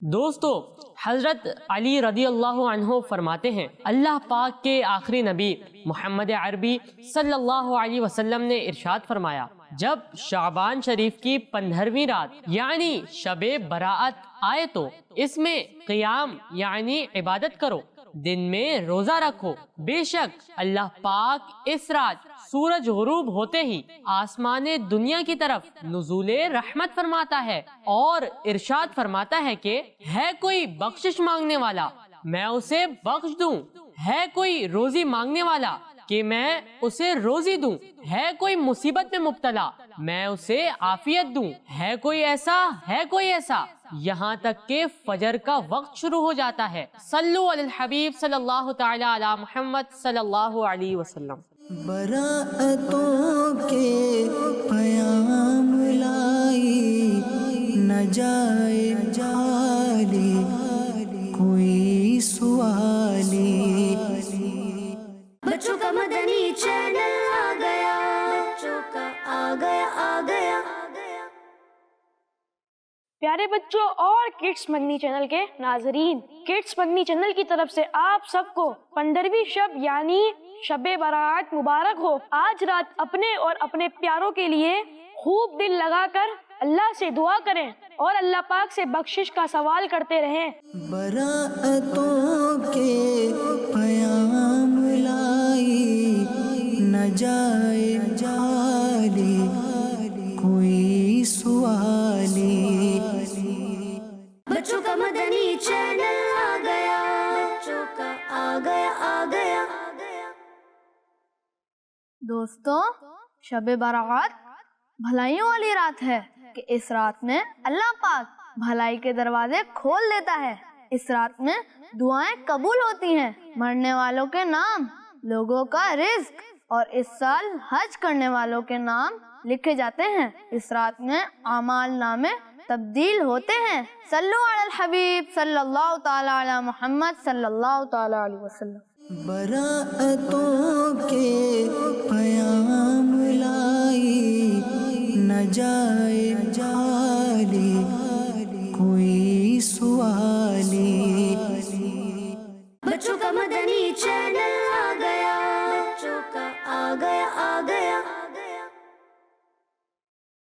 دوستو، حضرت علی رضی اللہ عنہ فرماتے ہیں اللہ پاک کے آخری نبی محمد عربی صلی اللہ علیہ وسلم نے ارشاد فرمایا، جب شعبان شریف کی 15ویں رات یعنی شب براءت آئے تو اس میں قیام یعنی عبادت کرو، دن میں روزہ رکھو، بے شک اللہ پاک اس رات سورج غروب ہوتے ہی آسمان دنیا کی طرف نزول رحمت فرماتا ہے اور ارشاد فرماتا ہے کہ ہے کوئی بخشش مانگنے والا میں اسے بخش دوں، ہے کوئی روزی مانگنے والا کہ میں اسے روزی دوں، ہے کوئی مصیبت میں مبتلا میں اسے عافیت دوں، ہے کوئی ایسا یہاں تک کہ فجر کا وقت شروع ہو جاتا ہے۔ صلو علی الحبیب صلی اللہ تعالی علی محمد صلی اللہ علیہ وسلم۔ براءتوں کے پیام لائی نہ جائے جالی کوئی سوالی، بچوں کا مدنی چینل آ گیا، بچوں کا آ گیا۔ پیارے بچوں اور کڈس مدنی چینل کے ناظرین، کڈس مدنی چینل کی طرف سے آپ سب کو 15ویں شب یعنی شب برات مبارک ہو۔ آج رات اپنے اور اپنے پیاروں کے لیے خوب دل لگا کر اللہ سے دعا کریں اور اللہ پاک سے بخشش کا سوال کرتے رہیں۔ براءتوں کے پیام لائی نہ جائے جالی کوئی سوالی، بچوں کا مدنی چینل آ گیا، بچوں کا آ گیا۔ دوستوں، شب برات بھلائیوں والی رات ہے کہ اس رات میں اللہ پاک بھلائی کے دروازے کھول دیتا ہے۔ اس رات میں دعائیں قبول ہوتی ہیں، مرنے والوں کے نام، لوگوں کا رزق اور اس سال حج کرنے والوں کے نام لکھے جاتے ہیں۔ اس رات میں اعمال نامے تبدیل ہوتے ہیں۔ صلو علی الحبیب صلی اللہ تعالی علی محمد صلی اللہ تعالی علیہ وسلم۔ براءتوں کے پیام لائی نہ جائے